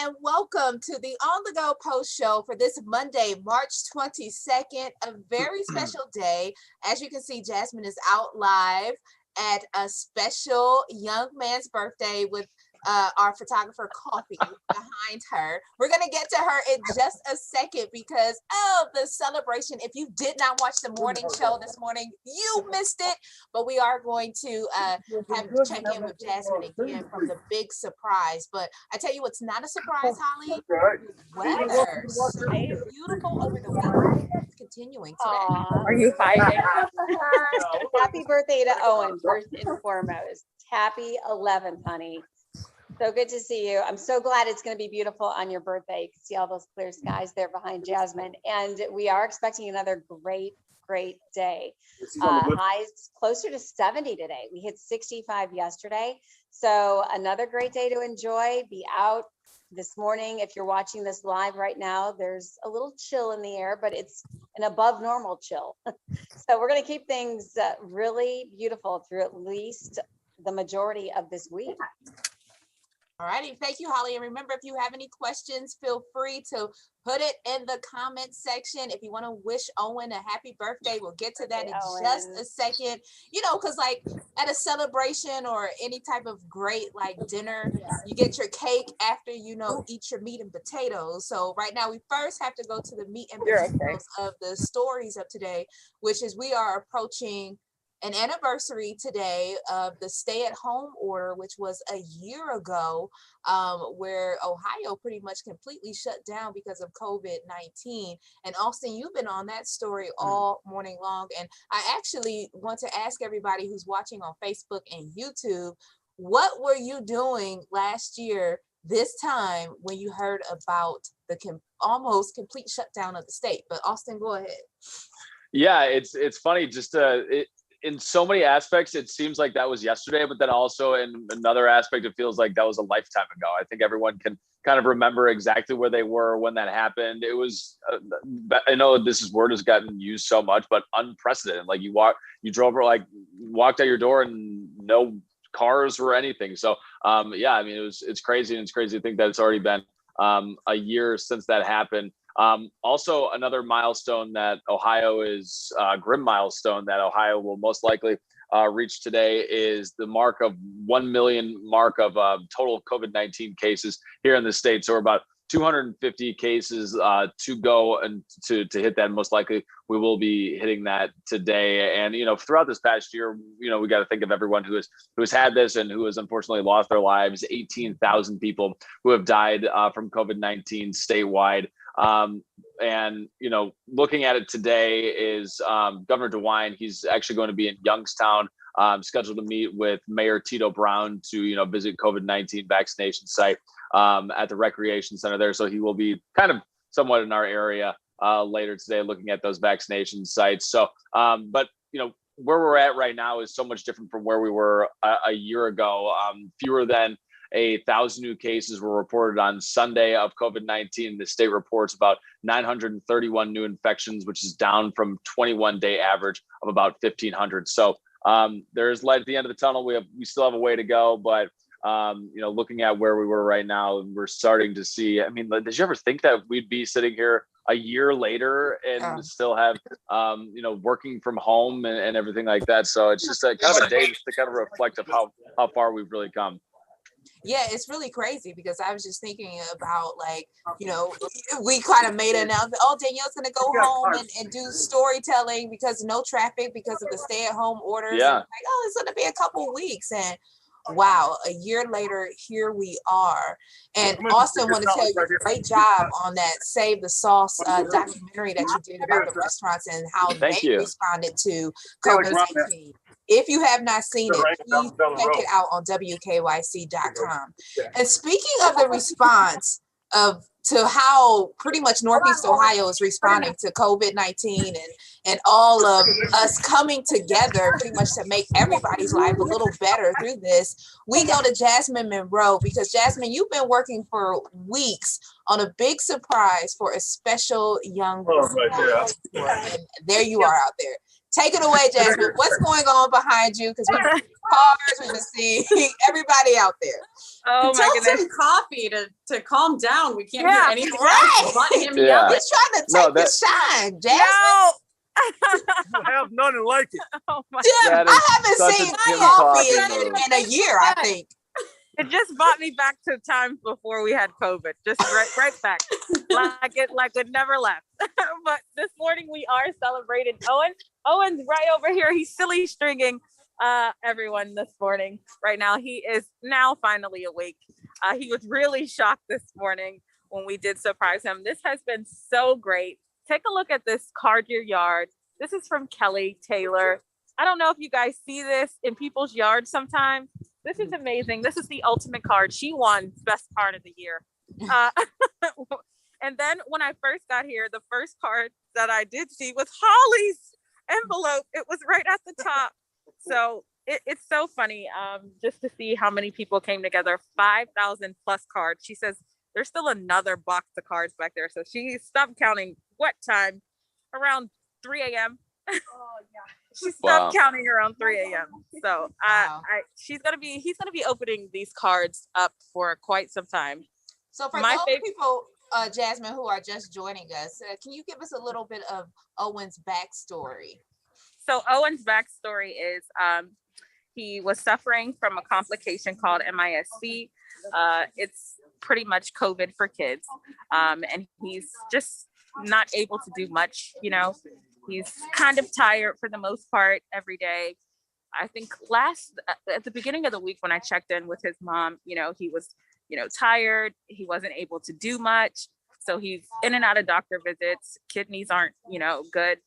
and welcome to the On the Go Post Show for this Monday, March 22nd, a very special day. As you can see, Jasmine is out live at a special young man's birthday with our photographer Coffee behind her. We're going to get to her in just a second because of the celebration. If you did not watch the morning show this morning, you missed it. But we are going to check in with Jasmine again from the big surprise. But I tell you what's not a surprise, Holly. Weather so beautiful over the weekend. It's continuing today. Are you fighting? Happy birthday to Owen, first and foremost. Happy 11th, honey. So good to see you. I'm so glad it's going to be beautiful on your birthday. You can see all those clear skies there behind Jasmine. And we are expecting another great day. Highs closer to 70 today. We hit 65 yesterday. So another great day to enjoy. Be out this morning. If you're watching this live right now, there's a little chill in the air, but it's an above normal chill. So we're going to keep things really beautiful through at least the majority of this week. All righty. Thank you, Holly. And remember, if you have any questions, feel free to put it in the comment section. If you want to wish Owen a happy birthday, we'll get to that in just a second. You know, because like at a celebration or any type of great like dinner, you get your cake after, you know, eat your meat and potatoes. So right now we first have to go to the meat and potatoes of the stories of today, which is we are approaching an anniversary today of the stay-at-home order, which was a year ago, where Ohio pretty much completely shut down because of COVID-19. And Austin, you've been on that story all morning long. And I actually want to ask everybody who's watching on Facebook and YouTube, what were you doing last year this time when you heard about the almost complete shutdown of the state? But Austin, go ahead. Yeah, it's funny, just in so many aspects, it seems like that was yesterday, but then also in another aspect, it feels like that was a lifetime ago. I think everyone can kind of remember exactly where they were when that happened. It was, I know this word has gotten used so much, but unprecedented. Like you walked out your door and no cars or anything. So yeah, I mean, it's crazy, and it's crazy to think that it's already been a year since that happened. Also, another milestone that Ohio is grim milestone that Ohio will most likely reach today is the mark of 1 million mark of total COVID-19 cases here in the state. So we're about 250 cases to go and to hit that. Most likely we will be hitting that today. And, you know, throughout this past year, you know, we got to think of everyone who has had this and who has unfortunately lost their lives. 18,000 people who have died from COVID-19 statewide. And, you know, looking at it today is Governor DeWine. He's actually going to be in Youngstown, scheduled to meet with Mayor Tito Brown to, you know, visit COVID-19 vaccination site at the recreation center there. So he will be kind of somewhat in our area later today, looking at those vaccination sites. So, but, you know, where we're at right now is so much different from where we were a year ago. Fewer than 1,000 new cases were reported on Sunday of COVID-19. The state reports about 931 new infections, which is down from 21-day average of about 1,500. So there's light at the end of the tunnel. We still have a way to go, but you know, looking at where we were right now, we're starting to see. I mean, did you ever think that we'd be sitting here a year later and still have you know, working from home and everything like that? So it's just a kind of a day just to kind of reflect of how far we've really come. Yeah, it's really crazy because I was just thinking about, like, you know, we kind of made an announcement, oh, Danielle's going to go home and do storytelling because no traffic because of the stay-at-home orders. Yeah. Like, oh, it's going to be a couple weeks. And wow, a year later, here we are. And Austin, want to tell you, great job on that Save the Sauce documentary that you did about the restaurants and how they responded to COVID-19. If you have not seen it, please check it out on WKYC.com. And speaking of the response to how pretty much Northeast Ohio is responding to COVID-19 and all of us coming together pretty much to make everybody's life a little better through this, we go to Jasmine Monroe because Jasmine, you've been working for weeks on a big surprise for a special young woman. And there you are out there. Take it away, Jasmine. What's going on behind you? Because we cars, we just see everybody out there. Oh my goodness. Tell Tim Coffee to calm down. We can't hear anything right. but him Yeah. yelling. He's trying to take the shine, Jasmine. No. You have none like it. Oh my Tim, That is I haven't such a seen Tim coffee Coffee in a year, I think. It just brought me back to times before we had COVID. Just right back. Like it never left. But this morning we are celebrating Owen. Owen's right over here. He's silly stringing everyone this morning. Right now, he is now finally awake. He was really shocked this morning when we did surprise him. This has been so great. Take a look at this card your yard. This is from Kelly Taylor. I don't know if you guys see this in people's yards sometimes. This is amazing. This is the ultimate card. She won best card of the year. And then when I first got here, the first card that I did see was Holly's envelope. It was right at the top. So it's so funny just to see how many people came together. 5,000 plus cards. She says there's still another box of cards back there. So she stopped counting what time? Around 3 a.m. Oh, yeah. She stopped counting around 3 a.m. So he's gonna be opening these cards up for quite some time. So for those people, Jasmine, who are just joining us, can you give us a little bit of Owen's backstory? So Owen's backstory is he was suffering from a complication called MIS-C. It's pretty much COVID for kids, and he's just not able to do much. He's kind of tired for the most part every day. I think at the beginning of the week when I checked in with his mom, he was, tired. He wasn't able to do much. So he's in and out of doctor visits. Kidneys aren't, good.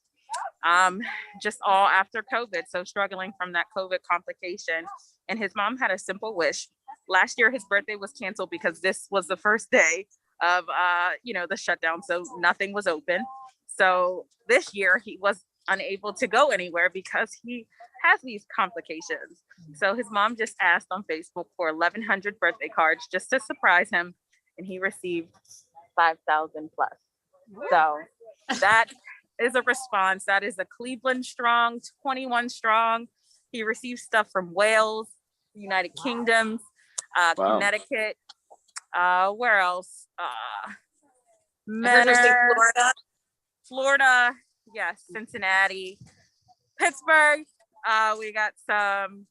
Just all after COVID. So struggling from that COVID complication. And his mom had a simple wish. Last year, his birthday was canceled because this was the first day of, the shutdown. So nothing was open. So this year he was unable to go anywhere because he has these complications. So his mom just asked on Facebook for 1,100 birthday cards just to surprise him. And he received 5,000 plus. So that is a response. That is a Cleveland strong, 21 strong. He received stuff from Wales, United Kingdom, Connecticut. Where else? Florida, yes, Cincinnati, Pittsburgh. We got some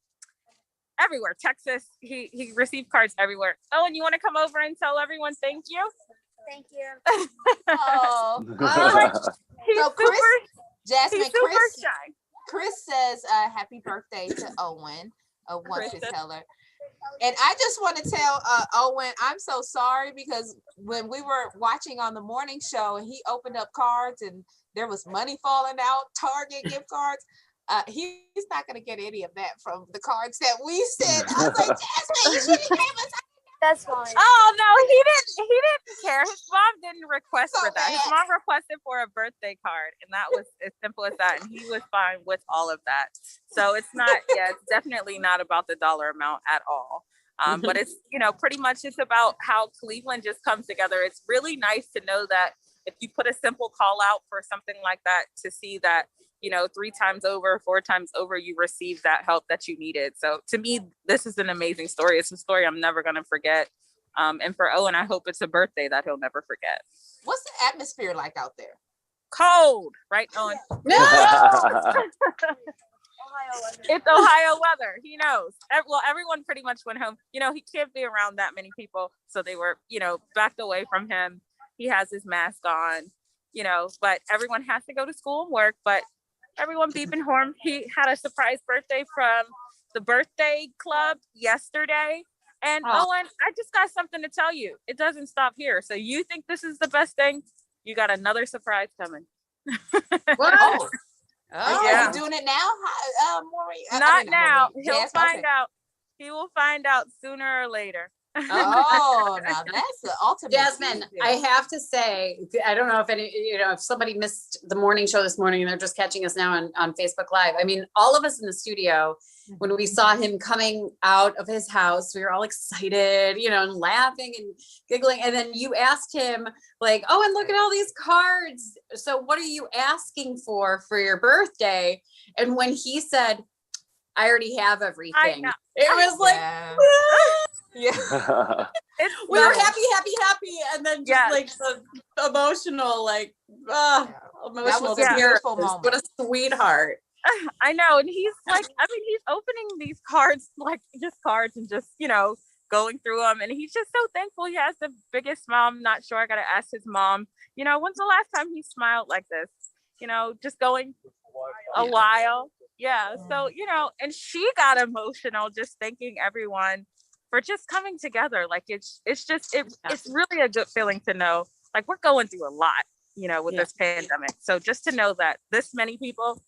everywhere. Texas. He received cards everywhere. Owen, you want to come over and tell everyone thank you? Thank you. Oh, so Chris says happy birthday to Owen. Wants to tell her. And I just want to tell Owen, I'm so sorry because when we were watching on the morning show and he opened up cards and there was money falling out, Target gift cards, he's not going to get any of that from the cards that we sent. I was like, Jasmine, you should have gave us. That's fine. Oh no, he didn't care. His mom didn't request for that. His mom requested for a birthday card, and that was as simple as that. And he was fine with all of that. So it's definitely not about the dollar amount at all. But it's, pretty much it's about how Cleveland just comes together. It's really nice to know that if you put a simple call out for something like that, to see that 3 times over, 4 times over, you receive that help that you needed. So to me, this is an amazing story. It's a story I'm never going to forget. And for Owen, I hope it's a birthday that he'll never forget. What's the atmosphere like out there? Cold, right, Owen? It's Ohio weather. He knows. Well, everyone pretty much went home. He can't be around that many people. So they were, backed away from him. He has his mask on, but everyone has to go to school and work. But everyone beeping home. He had a surprise birthday from the birthday club yesterday. And Owen, I just got something to tell you. It doesn't stop here. So you think this is the best thing? You got another surprise coming. What? Yeah. Are you doing it now? Maureen? Not now. He'll find out. He will find out sooner or later. Oh, now that's the ultimate. Jasmine, I have to say, I don't know if if somebody missed the morning show this morning and they're just catching us now on Facebook Live. I mean, all of us in the studio, when we saw him coming out of his house, we were all excited, and laughing and giggling. And then you asked him like, oh, and look at all these cards. So what are you asking for your birthday? And when he said, I already have everything, it was like, yeah. We were happy, and then just like the emotional, emotional That was a beautiful tears. moment. What a sweetheart. I know. And he's like, he's opening these cards, like just cards and just, going through them. And he's just so thankful. He has the biggest smile. I'm not sure. I got to ask his mom, when's the last time he smiled like this? Just going a while. Yeah. So, and she got emotional just thanking everyone for just coming together. Like it's really a good feeling to know, like we're going through a lot, with this pandemic. So just to know that this many people,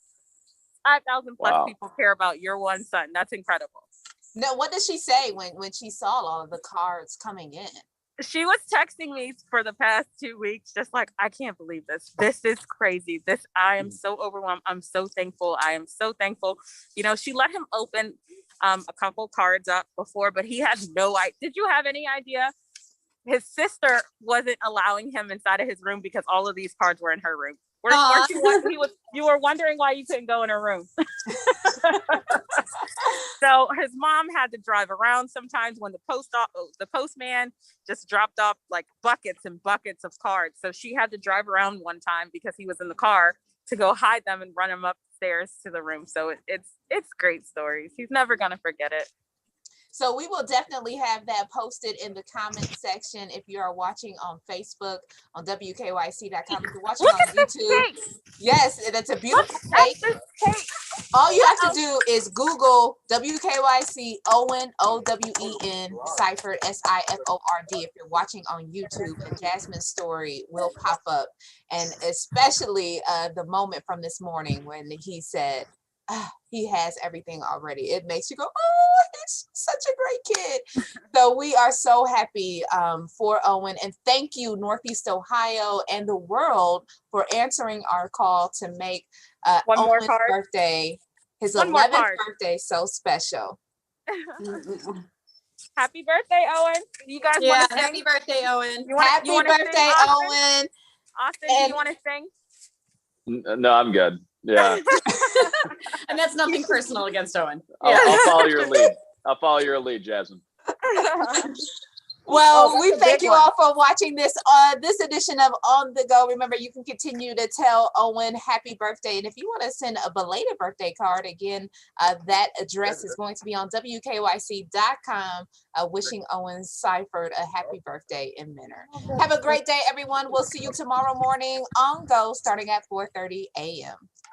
5,000 plus people care about your one son. That's incredible. No, what did she say when she saw all of the cards coming in? She was texting me for the past 2 weeks, just like, I can't believe this. This is crazy. I am so overwhelmed. I'm so thankful. I am so thankful. She let him open a couple cards up before, but he had no idea. Did you have any idea? His sister wasn't allowing him inside of his room because all of these cards were in her room. You were wondering why you couldn't go in her room. So his mom had to drive around sometimes when the postman just dropped off like buckets and buckets of cards. So she had to drive around one time because he was in the car to go hide them and run him upstairs to the room. So it's great stories. He's never gonna forget it. So we will definitely have that posted in the comment section if you are watching on Facebook on WKYC.com. If you're watching on YouTube, yes, that's a beautiful cake. All you have to do is Google WKYC Owen, Owen, Seifert, Siford. If you're watching on YouTube, and Jasmine's story will pop up. And especially the moment from this morning when he said, he has everything already. It makes you go, oh, he's such a great kid. So we are so happy for Owen. And thank you, Northeast Ohio and the world for answering our call to make Owen's birthday, his 11th birthday, so special. Happy birthday, Owen. You guys want to sing? Happy birthday, Owen. Happy birthday, Owen. Austin, do you want to sing? No, I'm good. Yeah. And that's nothing personal against Owen. I'll follow your lead. I'll follow your lead, Jasmine. Well, we thank you all for watching this edition of On the Go. Remember, you can continue to tell Owen happy birthday. And if you want to send a belated birthday card, again, that address is going to be on WKYC.com, wishing Owen Seifert a happy birthday in Menor. Have a great day, everyone. We'll see you tomorrow morning on Go starting at 4:30 a.m.